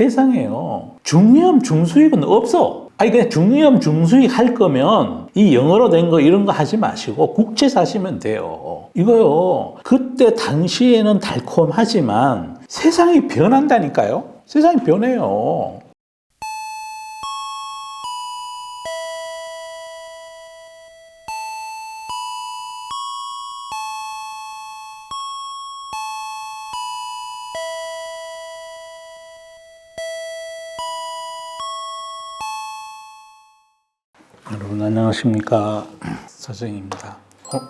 세상에요. 중위험 중수익은 없어. 아니 그냥 중위험 중수익 할 거면 이 영어로 된 거 이런 거 하지 마시고 국채 사시면 돼요. 이거요. 그때 당시에는 달콤하지만 세상이 변한다니까요. 세상이 변해요. 여러분 안녕하십니까, 서정입니다.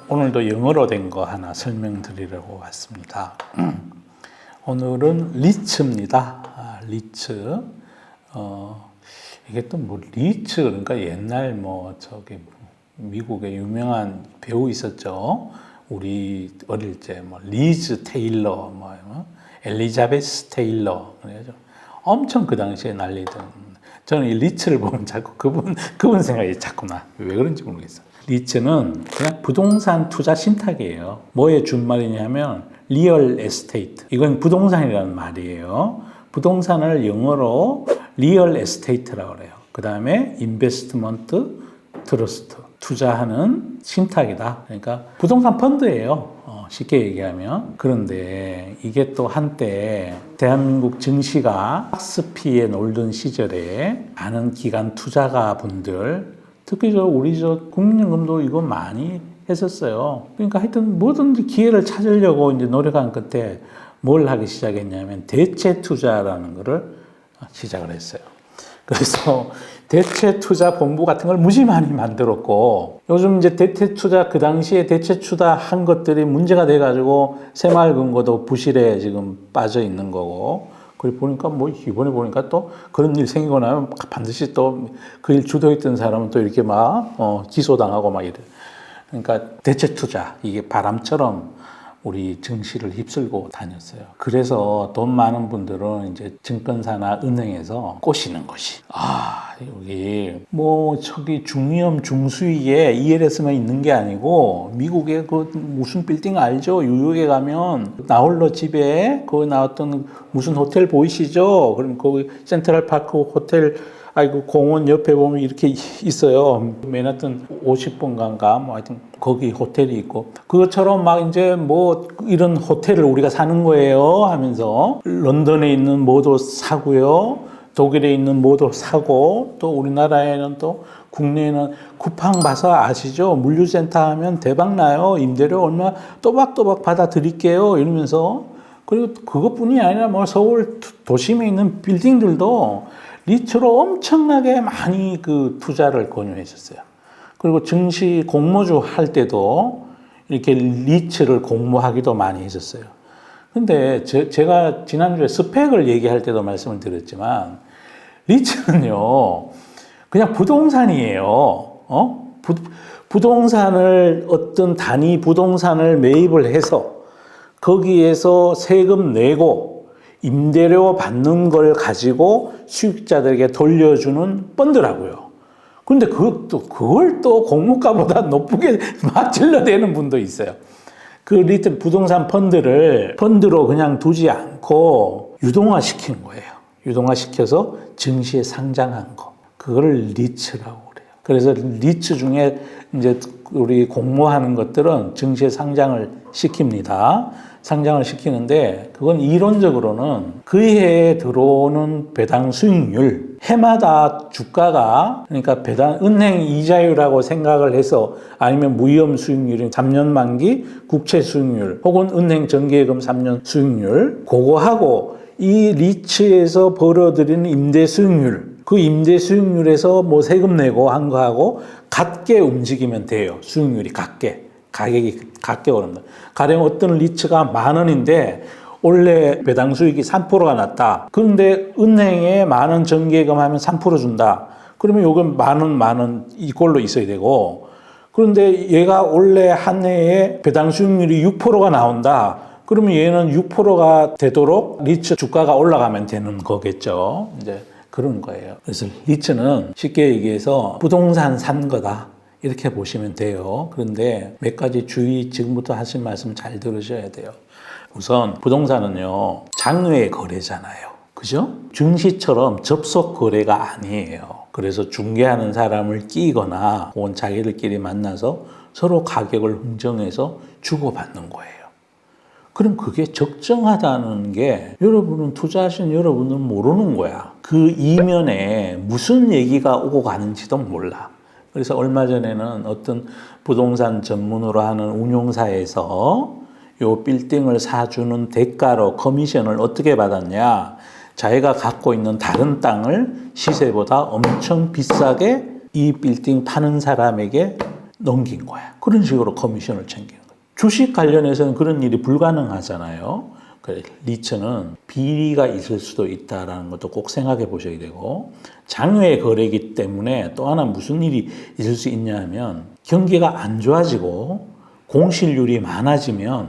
오늘도 영어로 된 거 하나 설명드리려고 왔습니다. 오늘은 리츠입니다. 리츠. 이게 또 뭐 리츠 그러니까 옛날 뭐 저기 미국에 유명한 배우 있었죠. 우리 어릴 때 뭐 리즈 테일러, 뭐 엘리자베스 테일러 그래죠. 엄청 그 당시에 난리던. 저는 이 리츠를 보면 자꾸 그분 생각이 자꾸 나. 왜 그런지 모르겠어. 리츠는 그냥 부동산 투자 신탁이에요. 뭐의 준말이냐면 리얼 에스테이트. 이건 부동산이라는 말이에요. 부동산을 영어로 리얼 에스테이트라고 그래요. 그 다음에 인베스트먼트 트러스트. 투자하는 신탁이다. 그러니까 부동산 펀드예요. 쉽게 얘기하면. 그런데 이게 또 한때 대한민국 증시가 박스피에 놀던 시절에 많은 기관 투자가 분들, 특히 우리 국민연금도 이거 많이 했었어요. 그러니까 하여튼 뭐든지 기회를 찾으려고 이제 노력한 끝에 뭘 하기 시작했냐면 대체 투자라는 거를 시작을 했어요. 그래서 대체 투자 본부 같은 걸 무지 많이 만들었고, 요즘 이제 대체 투자, 그 당시에 대체 투자 한 것들이 문제가 돼가지고 새마을금고도 부실에 지금 빠져 있는 거고, 그리고 보니까 뭐 이번에 보니까 또 그런 일 생기고 나면 반드시 또 그 일 주도했던 사람은 또 이렇게 막 기소당하고 막 이래. 그러니까 대체 투자, 이게 바람처럼 우리 증시를 휩쓸고 다녔어요. 그래서 돈 많은 분들은 이제 증권사나 은행에서 꼬시는 것이, 여기 뭐 저기 중위험 중수익에 ELS만 있는 게 아니고 미국의 그 무슨 빌딩 알죠? 뉴욕에 가면 나홀로 집에 거기 나왔던 무슨 호텔 보이시죠? 그럼 거기 센트럴파크 호텔, 아이고 공원 옆에 보면 이렇게 있어요. 맨하튼 50번가인가 뭐 하여튼 거기 호텔이 있고, 그것처럼 막 이제 뭐 이런 호텔을 우리가 사는 거예요 하면서 런던에 있는 뭐도 사고요, 독일에 있는 뭐도 사고, 또 우리나라에는 또 국내에는 쿠팡 봐서 아시죠? 물류센터 하면 대박 나요. 임대료 얼마 또박또박 받아드릴게요 이러면서. 그리고 그것뿐이 아니라 뭐 서울 도심에 있는 빌딩들도 리츠로 엄청나게 많이 그 투자를 권유했었어요. 그리고 증시 공모주 할 때도 이렇게 리츠를 공모하기도 많이 했었어요. 근데 제가 지난주에 스펙을 얘기할 때도 말씀을 드렸지만, 리츠는요, 그냥 부동산이에요. 부동산을, 어떤 단위 부동산을 매입을 해서 거기에서 세금 내고 임대료 받는 걸 가지고 수익자들에게 돌려주는 펀드라고요. 그런데 그걸 또 공모가보다 높게 막 질러대는 분도 있어요. 그 리트 부동산 펀드로 그냥 두지 않고 유동화시킨 거예요. 유동화시켜서 증시에 상장한 거. 그거를 리츠라고 그래요. 그래서 리츠 중에 이제 우리 공모하는 것들은 증시에 상장을 시킵니다. 상장을 시키는데, 그건 이론적으로는 그 해에 들어오는 배당 수익률, 해마다 주가가, 그러니까 은행 이자율하고 생각을 해서, 아니면 무위험 수익률인 3년 만기 국채 수익률, 혹은 은행 정기예금 3년 수익률, 그거하고 이 리츠에서 벌어들이는 임대 수익률, 그 임대 수익률에서 뭐 세금 내고 한 거하고 같게 움직이면 돼요. 수익률이 같게. 가격이 같게 오른다. 가령 어떤 리츠가 10,000원인데 원래 배당 수익이 3%가 났다. 그런데 은행에 10,000원 정기예금 하면 3% 준다. 그러면 요건 10,000원 이꼴로 있어야 되고, 그런데 얘가 원래 한 해에 배당 수익률이 6%가 나온다. 그러면 얘는 6%가 되도록 리츠 주가가 올라가면 되는 거겠죠. 이제 그런 거예요. 그래서 리츠는 쉽게 얘기해서 부동산 산 거다. 이렇게 보시면 돼요. 그런데 몇 가지 주의, 지금부터 하신 말씀 잘 들으셔야 돼요. 우선 부동산은요, 장외 거래잖아요. 그죠? 증시처럼 접속 거래가 아니에요. 그래서 중개하는 사람을 끼거나 혹은 자기들끼리 만나서 서로 가격을 흥정해서 주고받는 거예요. 그럼 그게 적정하다는 게 여러분은 투자하신 여러분은 모르는 거야. 그 이면에 무슨 얘기가 오고 가는지도 몰라. 그래서 얼마 전에는 어떤 부동산 전문으로 하는 운용사에서 요 빌딩을 사주는 대가로 커미션을 어떻게 받았냐. 자기가 갖고 있는 다른 땅을 시세보다 엄청 비싸게 이 빌딩 파는 사람에게 넘긴 거야. 그런 식으로 커미션을 챙기는 거야. 주식 관련해서는 그런 일이 불가능하잖아요. 그래, 리츠는 비리가 있을 수도 있다는 것도 꼭 생각해 보셔야 되고, 장외 거래이기 때문에 또 하나 무슨 일이 있을 수 있냐 하면 경기가 안 좋아지고 공실률이 많아지면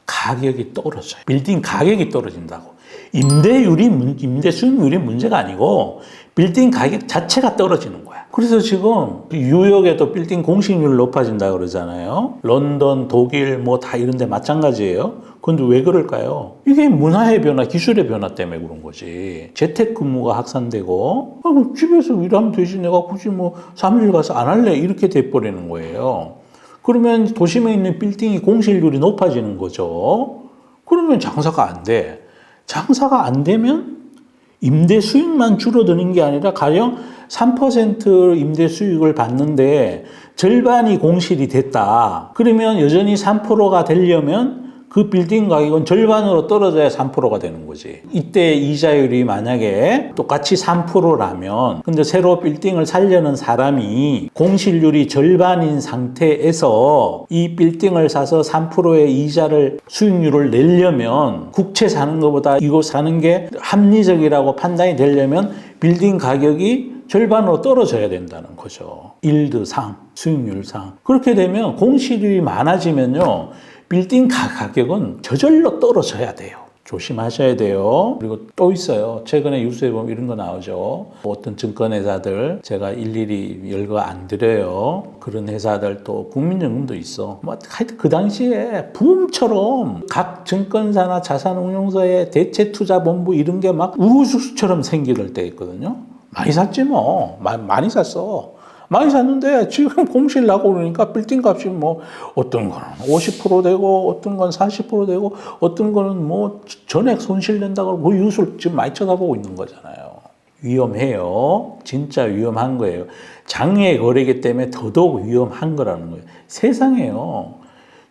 가격이 떨어져요. 빌딩 가격이 떨어진다고. 임대 수익률이 문제가 아니고 빌딩 가격 자체가 떨어지는 거야. 그래서 지금 뉴욕에도 빌딩 공실률 높아진다 그러잖아요. 런던, 독일 뭐 다 이런 데 마찬가지예요. 그런데 왜 그럴까요? 이게 문화의 변화, 기술의 변화 때문에 그런 거지. 재택근무가 확산되고 집에서 일하면 되지 내가 굳이 뭐 사무실 가서 안 할래 이렇게 돼버리는 거예요. 그러면 도심에 있는 빌딩이 공실률이 높아지는 거죠. 그러면 장사가 안 돼. 장사가 안 되면 임대 수익만 줄어드는 게 아니라 가령 3% 임대 수익을 받는데 절반이 공실이 됐다. 그러면 여전히 3%가 되려면 그 빌딩 가격은 절반으로 떨어져야 3%가 되는 거지. 이때 이자율이 만약에 똑같이 3%라면 근데 새로 빌딩을 사려는 사람이 공실률이 절반인 상태에서 이 빌딩을 사서 3%의 이자를 수익률을 내려면 국채 사는 것보다 이거 사는 게 합리적이라고 판단이 되려면 빌딩 가격이 절반으로 떨어져야 된다는 거죠. 일드상, 수익률상. 그렇게 되면 공실률이 많아지면요. 빌딩 가격은 저절로 떨어져야 돼요. 조심하셔야 돼요. 그리고 또 있어요. 최근에 뉴스에 보면 이런 거 나오죠. 어떤 증권회사들 제가 일일이 열거 안 드려요. 그런 회사들 또 국민연금도 있어. 뭐 하여튼 그 당시에 붐처럼 각 증권사나 자산운용사의 대체투자본부 이런 게 막 우후죽순처럼 생길 때 있거든요. 많이 샀지 뭐. 많이 샀어. 많이 샀는데 지금 공실 나고 그러니까 빌딩 값이 뭐 어떤 거는 50% 되고 어떤 건 40% 되고 어떤 거는 뭐 전액 손실 낸다고 그 이웃을 지금 많이 쳐다보고 있는 거잖아요. 위험해요. 진짜 위험한 거예요. 장외 거래이기 때문에 더더욱 위험한 거라는 거예요. 세상에요.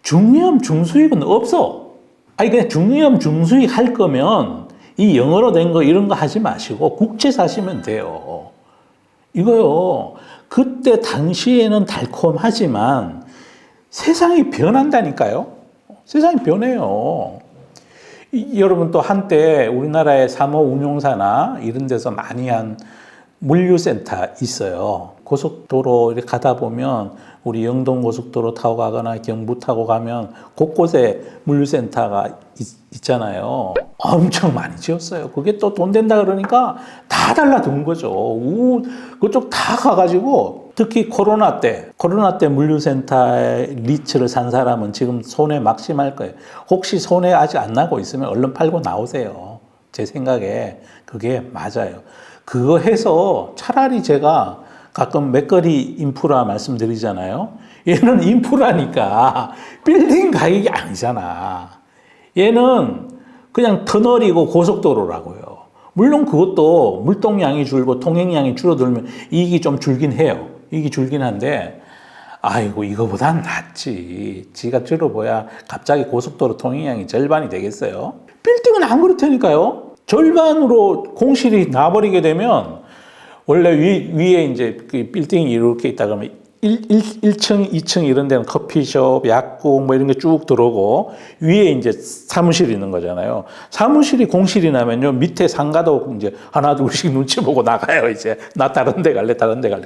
중위험 중수익은 없어. 아니 그냥 중위험 중수익 할 거면 이 영어로 된 거 이런 거 하지 마시고 국채 사시면 돼요. 이거요. 그때 당시에는 달콤하지만 세상이 변한다니까요. 세상이 변해요. 여러분 또 한때 우리나라의 사모운용사나 이런 데서 많이 한 물류센터 있어요. 고속도로 이렇게 가다 보면 우리 영동고속도로 타고 가거나 경부 타고 가면 곳곳에 물류센터가 있잖아요. 엄청 많이 지었어요. 그게 또 돈 된다 그러니까 다 달라든 거죠. 그쪽 다 가가지고 특히 코로나 때 물류센터에 리츠를 산 사람은 지금 손해 막심할 거예요. 혹시 손해 아직 안 나고 있으면 얼른 팔고 나오세요. 제 생각에 그게 맞아요. 그거 해서 차라리 제가 가끔 맥거리 인프라 말씀드리잖아요. 얘는 인프라니까 빌딩 가격이 아니잖아. 얘는 그냥 터널이고 고속도로라고요. 물론 그것도 물동량이 줄고 통행량이 줄어들면 이익이 좀 줄긴 해요. 이익이 줄긴 한데 아이고 이거보단 낫지. 지가 줄어봐야 갑자기 고속도로 통행량이 절반이 되겠어요. 빌딩은 안 그렇다니까요. 절반으로 공실이 나버리게 되면 원래 위에 이제 그 빌딩이 이렇게 있다 그러면 1층, 2층 이런 데는 커피숍, 약국 뭐 이런 게 쭉 들어오고 위에 이제 사무실이 있는 거잖아요. 사무실이 공실이 나면요. 밑에 상가도 이제 하나 둘씩 눈치 보고 나가요. 이제 나 다른 데 갈래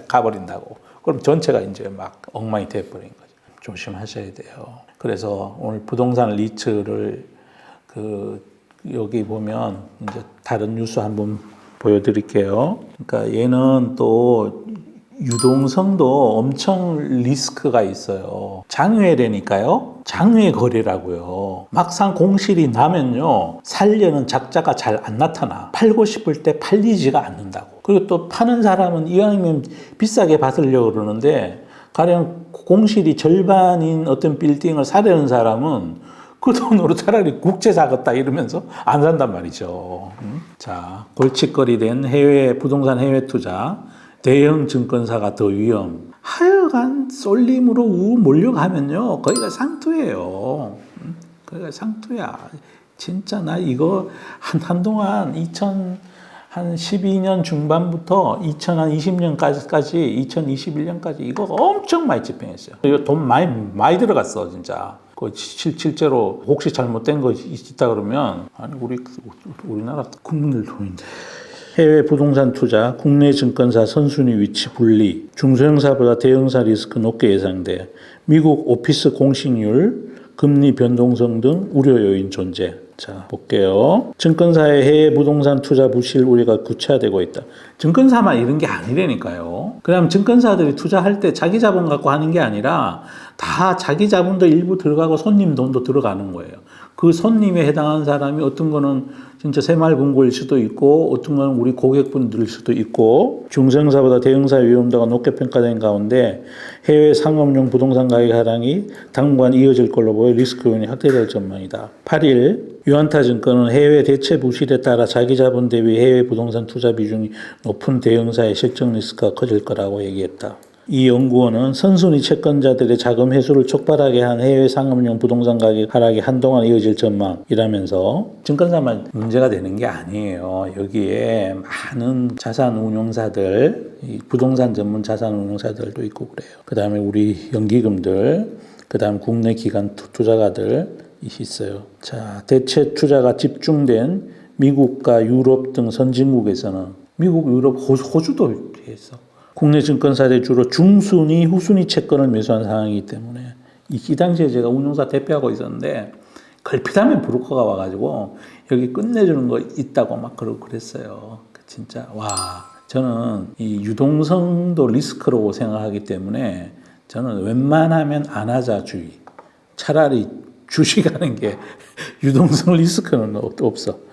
가버린다고. 그럼 전체가 이제 막 엉망이 돼버린 거죠. 조심하셔야 돼요. 그래서 오늘 부동산 리츠를 여기 보면 이제 다른 뉴스 한번 보여드릴게요. 그러니까 얘는 또 유동성도 엄청 리스크가 있어요. 장외래니까요. 장외 거래라고요. 막상 공실이 나면요. 살려는 작자가 잘 안 나타나. 팔고 싶을 때 팔리지가 않는다고. 그리고 또 파는 사람은 이왕이면 비싸게 받으려고 그러는데 가령 공실이 절반인 어떤 빌딩을 사려는 사람은 그 돈으로 차라리 국채 사겠다 이러면서 안 산단 말이죠. 자, 골칫거리 된 해외 부동산 해외 투자. 대형 증권사가 더 위험. 하여간 쏠림으로 몰려가면요. 거기가 상투예요. 거기가 상투야. 진짜 나 이거 한동안 2012년 중반부터 2020년까지 2021년까지 이거 엄청 많이 집행했어요. 이거 돈 많이 들어갔어, 진짜. 실제로 혹시 잘못된 거 있다 그러면 아니 우리나라 국민들 돈인데. 해외 부동산 투자, 국내 증권사 선순위 위치 분리, 중소형사보다 대형사 리스크 높게 예상돼. 미국 오피스 공식률, 금리 변동성 등 우려 요인 존재. 자, 볼게요. 증권사의 해외 부동산 투자 부실 우려가 구체화되고 있다. 증권사만 이런 게 아니라니까요. 그럼 증권사들이 투자할 때 자기 자본 갖고 하는 게 아니라 다 자기 자본도 일부 들어가고 손님 돈도 들어가는 거예요. 그 손님에 해당하는 사람이 어떤 거는 진짜 새마을금고일 수도 있고 어떤 거는 우리 고객분들일 수도 있고 중소형사보다 대형사 위험도가 높게 평가된 가운데 해외 상업용 부동산 가격 하락이 당분간 이어질 걸로 보여 리스크 요인이 확대될 전망이다. 8일 유안타증권은 해외 대체 부실에 따라 자기 자본 대비 해외 부동산 투자 비중이 높은 대형사의 실적 리스크가 커질 거라고 얘기했다. 이 연구원은 선순위 채권자들의 자금 회수를 촉발하게 한 해외 상업용 부동산 가격 하락이 한동안 이어질 전망이라면서 증권사만 문제가 되는 게 아니에요. 여기에 많은 자산 운용사들, 부동산 전문 자산 운용사들도 있고 그래요. 그 다음에 우리 연기금들, 그 다음 국내 기관 투자가들 있어요. 자, 대체 투자가 집중된 미국과 유럽 등 선진국에서는 미국, 유럽, 호주도 있어. 국내 증권사들이 주로 중순위, 후순위 채권을 매수한 상황이기 때문에 이 당시에 제가 운용사 대표하고 있었는데 걸핏하면 브로커가 와가지고 여기 끝내주는 거 있다고 막 그랬어요. 진짜 와, 저는 이 유동성도 리스크로 생각하기 때문에 저는 웬만하면 안 하자주의. 차라리 주식하는 게 유동성 리스크는 없어.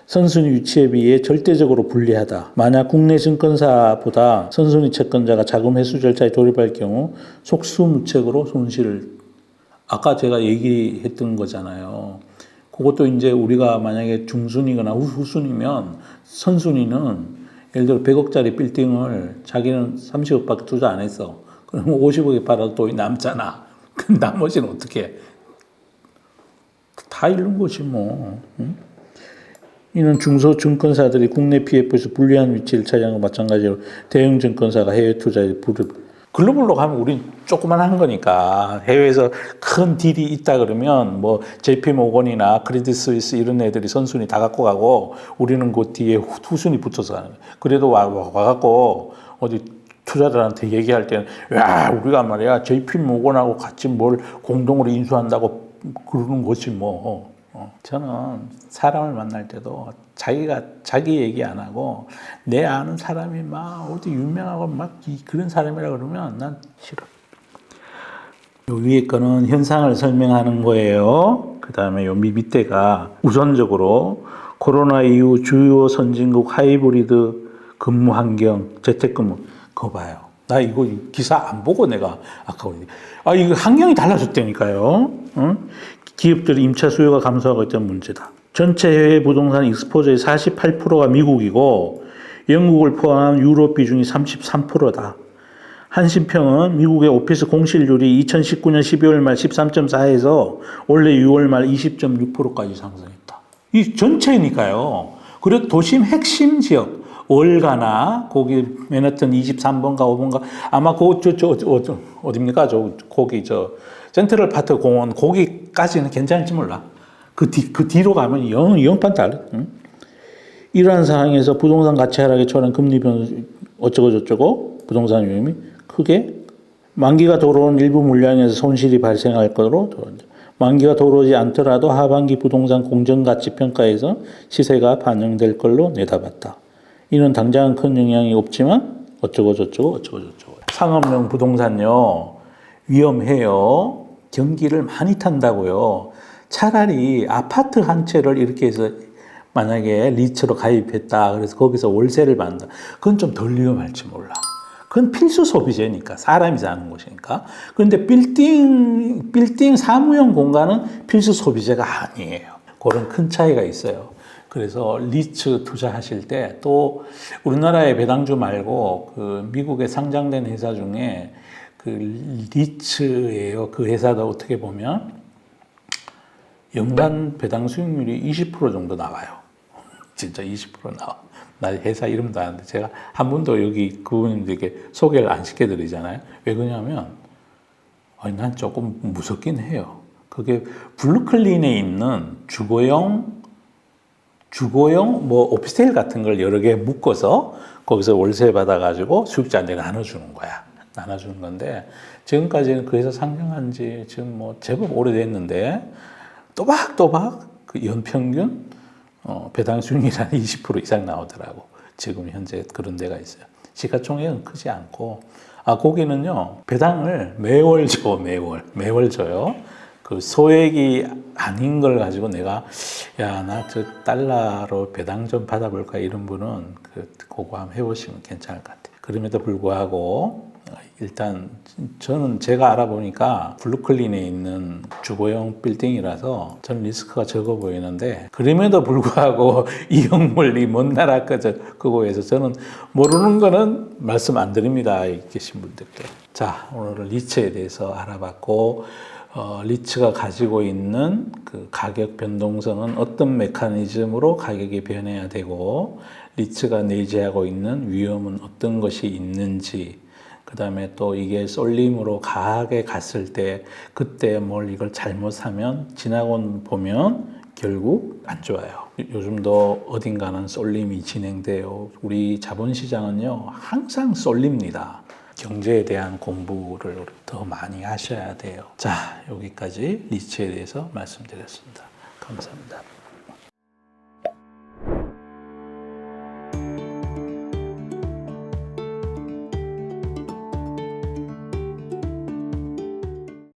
선순위 위치에 비해 절대적으로 불리하다. 만약 국내 증권사보다 선순위 채권자가 자금 회수 절차에 돌입할 경우 속수무책으로 손실을 아까 제가 얘기했던 거잖아요. 그것도 이제 우리가 만약에 중순위거나 후순위면 선순위는 예를 들어 100억짜리 빌딩을 자기는 30억밖에 투자 안 했어. 그러면 50억에 팔아도 돈이 남잖아. 그 나머지는 어떻게 해? 다 잃는 거지 뭐. 응? 이는 중소증권사들이 국내 PF에서 불리한 위치를 차지하는 것 마찬가지로 대형 증권사가 해외 투자에 글로벌로 가면 우린 조그만한 거니까 해외에서 큰 딜이 있다 그러면 뭐 JP 모건이나 크레딧 스위스 이런 애들이 선순위 다 갖고 가고 우리는 그 뒤에 후순위 붙어서 가는 거예요. 그래도 와갖고 어디 투자자들한테 얘기할 때는 야 우리가 말이야 JP 모건하고 같이 뭘 공동으로 인수한다고 그러는 거지 뭐. 저는 사람을 만날 때도 자기 얘기 안 하고 내 아는 사람이 막 어디 유명하고 막 그런 사람이라 그러면 난 싫어. 요 위에 거는 현상을 설명하는 거예요. 그 다음에 요 밑에가 우선적으로 코로나 이후 주요 선진국 하이브리드 근무 환경, 재택근무 그거 봐요. 나 이거 기사 안 보고 내가 아까 이거 환경이 달라졌다니까요. 응? 기업들이 임차 수요가 감소하고 있다는 문제다. 전체 해외 부동산 익스포저의 48%가 미국이고 영국을 포함한 유럽 비중이 33%다. 한신평은 미국의 오피스 공실률이 2019년 12월 말 13.4에서 올해 6월 말 20.6%까지 상승했다. 이 전체니까요. 그리고 도심 핵심 지역 월가나 거기 맨하튼 23번가 5번가 아마 어디입니까? 거기 센트럴 파트 공원 거기까지는 괜찮을지 몰라. 그 뒤로 가면 영판 달라. 응? 이러한 상황에서 부동산 가치 하락에 처한 금리 변동 어쩌고 부동산 위험이 크게 만기가 들어온 일부 물량에서 손실이 발생할 거로 만기가 들어오지 않더라도 하반기 부동산 공정가치 평가에서 시세가 반영될 걸로 내다봤다. 이는 당장은 큰 영향이 없지만 어쩌고 저쩌고 상업용 부동산요 위험해요. 경기를 많이 탄다고요. 차라리 아파트 한 채를 이렇게 해서 만약에 리츠로 가입했다. 그래서 거기서 월세를 받는다. 그건 좀 덜 위험할지 몰라. 그건 필수 소비재니까 사람이 사는 곳이니까. 그런데 빌딩 사무용 공간은 필수 소비재가 아니에요. 그런 큰 차이가 있어요. 그래서 리츠 투자하실 때 또 우리나라의 배당주 말고 그 미국에 상장된 회사 중에 그 리츠예요. 그 회사도 어떻게 보면 연간 배당 수익률이 20% 정도 나와요. 진짜 20% 나와. 나 회사 이름도 아는데 제가 한 번도 여기 그분들에게 소개를 안 시켜드리잖아요. 왜 그러냐면 난 조금 무섭긴 해요. 그게 브루클린에 있는 주거용 뭐 오피스텔 같은 걸 여러 개 묶어서 거기서 월세 받아가지고 수익자한테 나눠주는 거야. 나눠주는 건데 지금까지는 그 회사 상장한 지 지금 뭐 제법 오래됐는데 또박또박 그 연평균 배당 수익률이 한 20% 이상 나오더라고. 지금 현재 그런 데가 있어요. 시가총액은 크지 않고 거기는요 배당을 매월 줘요. 그 소액이 아닌 걸 가지고 내가 나 저 달러로 배당 좀 받아볼까 이런 분은 그거 한번 해보시면 괜찮을 것 같아요. 그럼에도 불구하고 일단 저는 제가 알아보니까 브루클린에 있는 주거용 빌딩이라서 저는 리스크가 적어 보이는데 그럼에도 불구하고 이 건물이 먼 나라 그거에서 저는 모르는 거는 말씀 안 드립니다. 계신 분들께. 자, 오늘은 리츠에 대해서 알아봤고 리츠가 가지고 있는 그 가격 변동성은 어떤 메커니즘으로 가격이 변해야 되고 리츠가 내재하고 있는 위험은 어떤 것이 있는지 그 다음에 또 이게 쏠림으로 가하게 갔을 때 그때 이걸 잘못하면 지나고 보면 결국 안 좋아요. 요즘도 어딘가는 쏠림이 진행돼요. 우리 자본시장은요 항상 쏠립니다. 경제에 대한 공부를 더 많이 하셔야 돼요. 자, 여기까지 리츠에 대해서 말씀드렸습니다. 감사합니다.